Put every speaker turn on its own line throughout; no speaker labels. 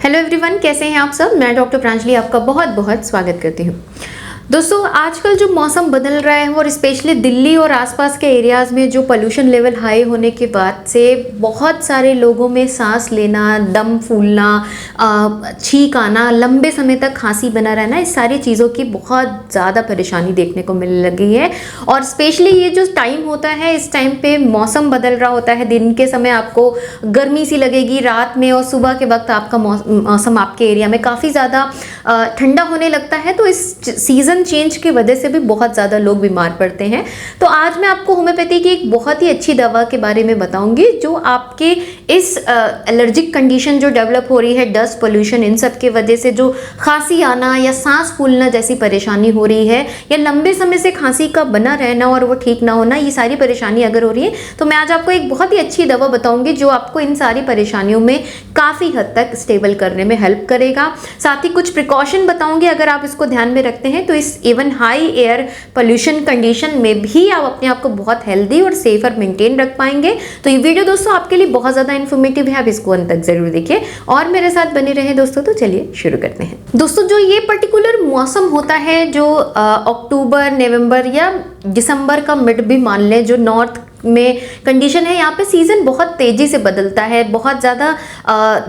Hello everyone, कैसे हैं आप सब। मैं डॉक्टर प्रांजलि आपका बहुत बहुत स्वागत करती हूँ। दोस्तों, आजकल जो मौसम बदल रहा है और स्पेशली दिल्ली और आसपास के एरियाज़ में जो पोल्यूशन लेवल हाई होने के बाद से बहुत सारे लोगों में सांस लेना, दम फूलना, छींक आना, लंबे समय तक खांसी बना रहना, इस सारी चीज़ों की बहुत ज़्यादा परेशानी देखने को मिलने लगी है। और स्पेशली ये जो टाइम होता है, इस टाइम पे मौसम बदल रहा होता है। दिन के समय आपको गर्मी सी लगेगी, रात में और सुबह के वक्त आपका मौसम आपके एरिया में काफ़ी ज़्यादा ठंडा होने लगता है। तो इस सीज़न चेंज की वजह से भी बहुत ज़्यादा लोग बीमार पड़ते हैं। तो आज मैं आपको होम्योपैथी की एक बहुत ही अच्छी दवा के बारे में बताऊंगी जो आपके इस एलर्जिक कंडीशन जो डेवलप हो रही है, डस्ट पोल्यूशन, इन सब के वजह से जो खांसी आना या सांस फूलना जैसी परेशानी हो रही है, या लंबे समय से खांसी का बना रहना और वो ठीक ना होना, ये सारी परेशानी अगर हो रही है तो मैं आज आपको एक बहुत ही अच्छी दवा बताऊंगी जो आपको इन सारी परेशानियों में काफ़ी हद तक स्टेबल करने में हेल्प करेगा। साथ ही कुछ प्रिकॉशन बताऊंगी, अगर आप इसको ध्यान में रखते हैं तो इस even high air pollution condition में भी आप अपने आप को बहुत हेल्दी और सेफ और मेंटेन रख पाएंगे। तो ये वीडियो दोस्तों आपके लिए बहुत ज़्यादा इन्फॉर्मेटिव है, आप इसको अंत तक जरूर देखिए और मेरे साथ बने रहें दोस्तों। तो चलिए शुरू करते हैं। दोस्तों, जो ये पर्टिकुलर मौसम होता है, जो अक्टूबर, नवंबर या दिसंबर का मिड भी मान लें, जो नॉर्थ में कंडीशन है, यहाँ पे सीज़न बहुत तेज़ी से बदलता है। बहुत ज़्यादा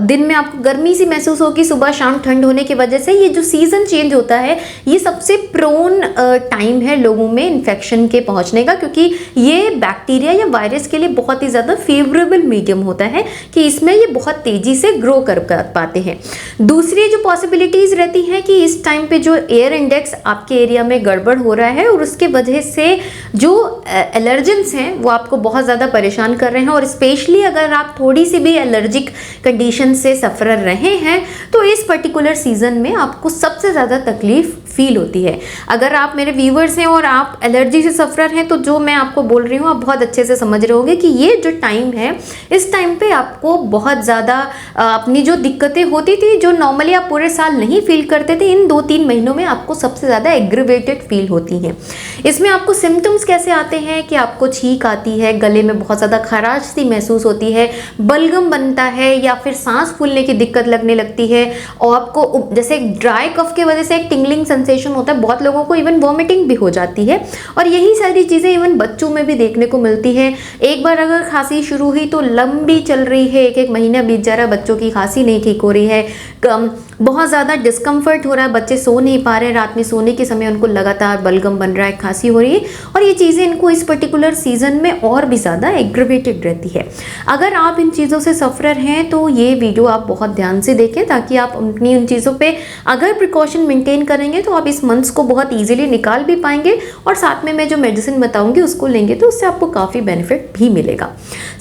दिन में आपको गर्मी सी महसूस होगी, सुबह शाम ठंड होने की वजह से ये जो सीज़न चेंज होता है, ये सबसे प्रोन टाइम है लोगों में इन्फेक्शन के पहुँचने का, क्योंकि ये बैक्टीरिया या वायरस के लिए बहुत ही ज़्यादा फेवरेबल मीडियम होता है कि इसमें ये बहुत तेज़ी से ग्रो कर पाते हैं। दूसरी जो पॉसिबिलिटीज़ रहती हैं कि इस टाइम पे जो एयर इंडेक्स आपके एरिया में गड़बड़ हो रहा है और उसके वजह से जो एलर्जेंस हैं वो आपको बहुत ज़्यादा परेशान कर रहे हैं। और स्पेशली अगर आप थोड़ी सी भी एलर्जिक कंडीशन से सफ़र रहे हैं तो इस पर्टिकुलर सीज़न में आपको सबसे ज़्यादा तकलीफ फील होती है। अगर आप मेरे व्यूवर्स हैं और आप एलर्जी से सफ़र हैं तो जो मैं आपको बोल रही हूँ आप बहुत अच्छे से समझ रहे होंगे कि ये जो टाइम है, इस टाइम पे आपको बहुत ज़्यादा अपनी जो दिक्कतें होती थी, जो नॉर्मली आप पूरे साल नहीं फील करते थे, इन 2-3 महीनों में आपको सबसे ज़्यादा एग्रीवेटेड फील होती हैं। इसमें आपको सिम्टम्स कैसे आते हैं कि आपको छींक आती है, गले में बहुत ज़्यादा खराश सी महसूस होती है, बलगम बनता है या फिर सांस फूलने की दिक्कत लगने लगती है, और आपको जैसे ड्राई कफ की वजह से एक टिंगलिंग सेंसेशन होता है, बहुत लोगों को इवन वॉमिटिंग भी हो जाती है। और यही सारी चीज़ें इवन बच्चों में भी देखने को मिलती है। एक बार अगर खांसी शुरू हुई तो लंबी चल रही है, 1-1 महीना बीत जा रहा है, बच्चों की खांसी नहीं ठीक हो रही है, बहुत ज़्यादा डिस्कम्फर्ट हो रहा है, बच्चे सो नहीं पा रहे हैं, रात में सोने के समय उनको लगातार बलगम बन रहा है, खांसी हो रही है, और ये चीज़ें इनको इस पर्टिकुलर सीज़न में और भी ज़्यादा एग्रीवेटेड रहती है। अगर आप इन चीज़ों से सफ़र हैं तो ये वीडियो आप बहुत ध्यान से देखें, ताकि आप अपनी उन चीज़ों पे अगर प्रिकॉशन मेंटेन करेंगे तो आप इस मंथ्स को बहुत ईजिली निकाल भी पाएंगे, और साथ में मैं जो मेडिसिन बताऊंगी उसको लेंगे तो उससे आपको काफ़ी बेनिफिट भी मिलेगा।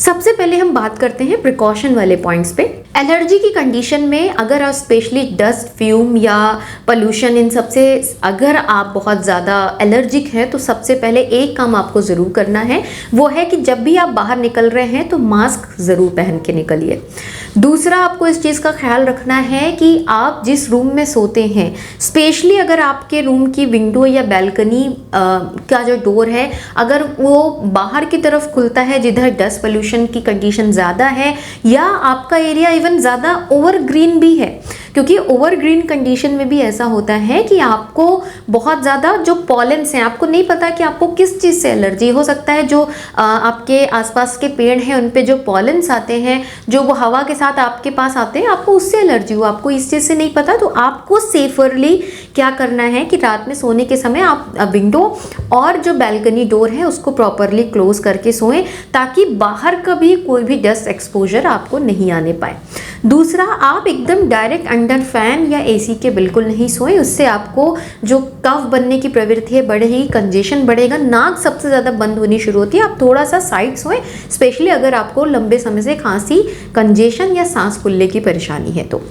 सबसे पहले हम बात करते हैं प्रिकॉशन वाले पॉइंट्स पे। एलर्जी की कंडीशन में अगर आप स्पेशली डस्ट, फ्यूम या पोल्यूशन, इन सबसे अगर आप बहुत ज़्यादा एलर्जिक हैं तो सबसे पहले एक काम आपको ज़रूर करना है, वो है कि जब भी आप बाहर निकल रहे हैं तो मास्क ज़रूर पहन के निकलिए। दूसरा, आपको इस चीज़ का ख्याल रखना है कि आप जिस रूम में सोते हैं, स्पेशली अगर आपके रूम की विंडो या बैल्कनी का जो डोर है अगर वो बाहर की तरफ खुलता है जिधर डस्ट पोल्यूशन की कंडीशन ज़्यादा है, या आपका एरिया इवन ज़्यादा ओवर ग्रीन भी है, क्योंकि ओवर ग्रीन कंडीशन में भी ऐसा होता है कि आपको बहुत ज़्यादा जो पॉलेंस हैं, आपको नहीं पता कि आपको किस चीज़ से एलर्जी हो सकता है। जो आपके आसपास के पेड़ हैं उन पे जो पॉलेंस आते हैं, जो वो हवा के साथ आपके पास आते हैं, आपको उससे एलर्जी हो, आपको इस चीज़ से नहीं पता। तो आपको सेफरली क्या करना है कि रात में सोने के समय आप विंडो और जो बैल्कनी डोर है उसको प्रॉपरली क्लोज करके सोएं, ताकि बाहर का भी कोई भी डस्ट एक्सपोजर आपको नहीं आने पाए। दूसरा, आप एकदम डायरेक्ट अंडर फैन या एसी के बिल्कुल नहीं सोएं, उससे आपको जो कफ बनने की प्रवृत्ति है बढ़ेगी, कंजेशन बढ़ेगा, नाक सबसे ज़्यादा बंद होनी शुरू होती है। आप थोड़ा सा साइड सोएं, स्पेशली अगर आपको लंबे समय से खांसी, कंजेशन या सांस फूलने की परेशानी है तो।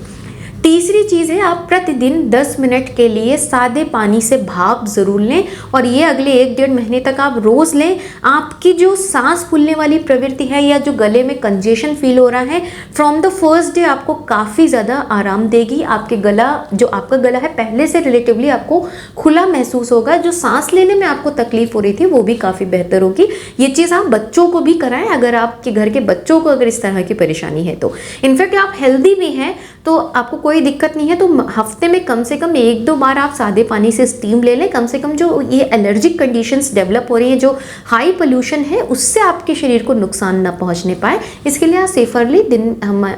तीसरी चीज़ है, आप प्रतिदिन 10 मिनट के लिए सादे पानी से भाप ज़रूर लें और ये अगले 1-1.5 महीने तक आप रोज़ लें। आपकी जो सांस फूलने वाली प्रवृत्ति है या जो गले में कंजेशन फील हो रहा है, फ्रॉम द फर्स्ट डे आपको काफ़ी ज़्यादा आराम देगी। आपके गला, जो आपका गला है पहले से रिलेटिवली आपको खुला महसूस होगा। जो सांस लेने में आपको तकलीफ हो रही थी वो भी काफ़ी बेहतर होगी। ये चीज़ आप बच्चों को भी कराएं, अगर आपके घर के बच्चों को अगर इस तरह की परेशानी है तो। इनफैक्ट आप हेल्दी भी हैं तो आपको कोई दिक्कत नहीं है तो हफ्ते में कम से कम 1-2 बार आप सादे पानी से स्टीम ले लें। कम से कम जो ये एलर्जिक कंडीशंस डेवलप हो रही हैं, जो हाई पोल्यूशन है, उससे आपके शरीर को नुकसान ना पहुंचने पाए, इसके लिए आप सेफरली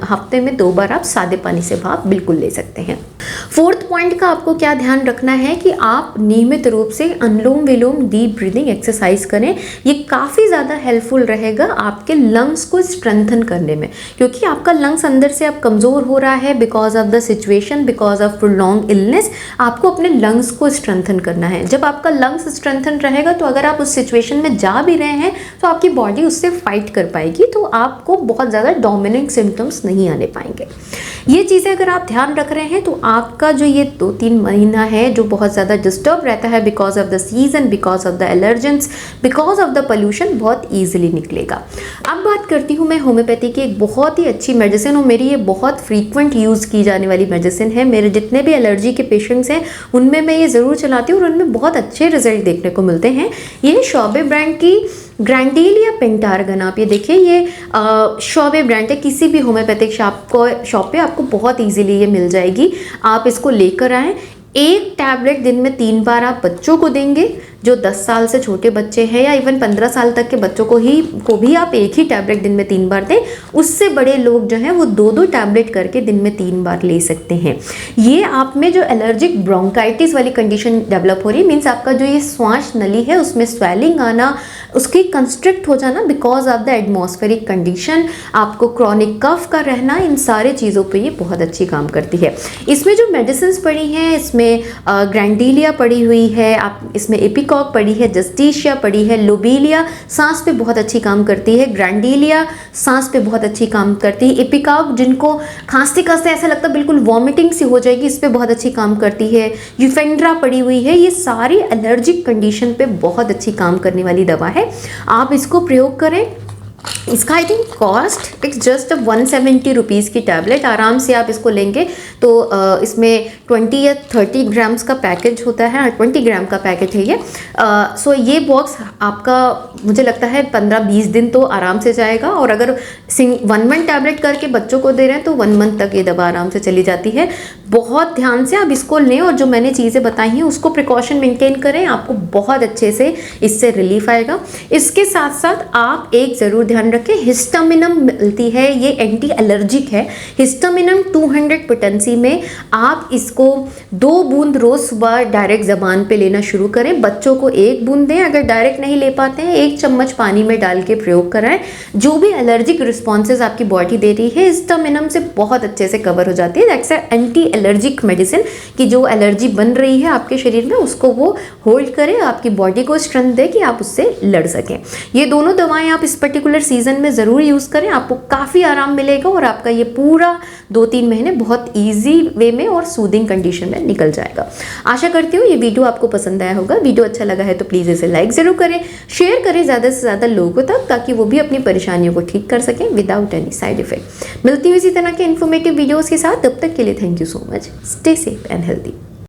हफ्ते में 2 बार आप सादे पानी से भाप बिल्कुल ले सकते हैं। फोर्थ पॉइंट का आपको क्या ध्यान रखना है कि आप नियमित रूप से अनुलोम विलोम डीप ब्रीदिंग एक्सरसाइज करें। ये काफ़ी ज़्यादा हेल्पफुल रहेगा आपके लंग्स को स्ट्रेंथन करने में, क्योंकि आपका लंग्स अंदर से अब कमज़ोर हो रहा है because of the situation, because of prolong illness. आपको अपने लंग्स को स्ट्रेंथन करना है। जब आपका लंग्स स्ट्रेंथन रहेगा तो अगर आप उस सिचुएशन में जा भी रहे हैं तो आपकी बॉडी उससे फाइट कर पाएगी, तो आपको बहुत ज़्यादा डोमिनेंट सिम्टम्स नहीं आने पाएंगे। ये चीज़ें अगर आप ध्यान रख रहे हैं तो आपका जो ये 2-3 महीना है जो बहुत ज़्यादा डिस्टर्ब रहता है because of the season, because of the allergens, because of the pollution, बहुत ईजिली निकलेगा। अब बात करती हूँ मैं होम्योपैथी की एक बहुत ही अच्छी मेडिसिन, और मेरी ये बहुत फ्रीक्वेंट यूज़ की जाने वाली मेडिसिन है। मेरे जितने भी एलर्जी के पेशेंट्स हैं उनमें मैं ये ज़रूर चलाती हूँ और उनमें बहुत अच्छे रिजल्ट देखने को मिलते हैं। ये शॉबे ब्रांड की ग्रैंडेलिया पेंटारगन, आप ये देखिए, ये शॉबे ब्रांड है। किसी भी होम्योपैथिक शॉप पे आपको बहुत इजीली ये मिल जाएगी। आप इसको लेकर आएँ। एक टैबलेट दिन में 3 बार आप बच्चों को देंगे, जो 10 साल से छोटे बच्चे हैं, या इवन 15 साल तक के बच्चों को भी आप एक ही टैबलेट दिन में 3 बार दें। उससे बड़े लोग जो हैं वो 2-2 टैबलेट करके दिन में 3 बार ले सकते हैं। ये आप में जो एलर्जिक ब्रोंकाइटिस वाली कंडीशन डेवलप हो रही है, मीन्स आपका जो ये श्वास नली है उसमें स्वेलिंग आना, उसकी कंस्ट्रिक्ट हो जाना because of the atmospheric condition, आपको क्रॉनिक कफ का रहना, इन सारे चीज़ों पे ये बहुत अच्छी काम करती है। इसमें जो मेडिसिन पड़ी हैं, इसमें ग्रैंडेलिया पड़ी हुई है, आप इसमें एपिकॉक पड़ी है, जस्टिशिया पड़ी है, लोबेलिया सांस पे बहुत अच्छी काम करती है, ग्रैंडेलिया सांस पे बहुत अच्छी काम करती है, एपिकॉक जिनको खांसते खांसते ऐसा लगता है बिल्कुल वॉमिटिंग सी हो जाएगी, इस पे बहुत अच्छी काम करती है, यूफेंड्रा पड़ी हुई है। ये सारी एलर्जिक कंडीशन पे बहुत अच्छी काम करने वाली दवा है। आप इसको प्रयोग करें। इसका I think cost it's just 170 rupees की टैबलेट। आराम से आप इसको लेंगे तो इसमें 20 या 30 ग्राम्स का पैकेज होता है, 20 ग्राम का पैकेज है ये। सो ये बॉक्स आपका मुझे लगता है 15-20 दिन तो आराम से जाएगा, और अगर 1 टैबलेट करके बच्चों को दे रहे हैं तो 1 मंथ तक ये दवा आराम से चली जाती है। बहुत ध्यान से आप इसको लें और जो मैंने चीज़ें बताई हैं उसको प्रिकॉशन मेंटेन करें, आपको बहुत अच्छे से इससे रिलीफ आएगा। इसके साथ साथ आप एक ज़रूर ध्यान रखें, हिस्टामिनम मिलती है, ये एंटी एलर्जिक है। हिस्टामिनम 200 पोटेंसी में आप इसको 2 बूंद रोज़ सुबह डायरेक्ट ज़बान पे लेना शुरू करें। बच्चों को 1 बूंद दें, अगर डायरेक्ट नहीं ले पाते हैं 1 चम्मच पानी में डाल के प्रयोग कराएं। जो भी एलर्जिक रिस्पॉन्सेज आपकी बॉडी दे रही है हिस्टामिनम से बहुत अच्छे से कवर हो जाती है। दैट्स एंटी एलर्जिक मेडिसिन की जो एलर्जी बन रही है आपके शरीर में उसको वो होल्ड करे, आपकी बॉडी को स्ट्रेंथ दे कि आप उससे लड़ सकें। ये दोनों दवाएं आप इस पर्टिकुलर सीजन में ज़रूर यूज़ करें, आपको काफ़ी आराम मिलेगा और आपका ये पूरा 2-3 महीने बहुत ईजी वे में और सूदिंग कंडीशन में निकल जाएगा। आशा करती हूँ ये वीडियो आपको पसंद आया होगा। वीडियो अच्छा लगा है तो प्लीज़ इसे लाइक ज़रूर करें, शेयर करें ज़्यादा से ज़्यादा लोगों तक, ताकि वो भी अपनी परेशानियों को ठीक कर सकें विदाउट एनी साइड इफेक्ट। मिलती हूँ इसी तरह के इन्फॉर्मेटिव वीडियोज़ के साथ, तब तक के लिए thank you so much. Stay safe and healthy.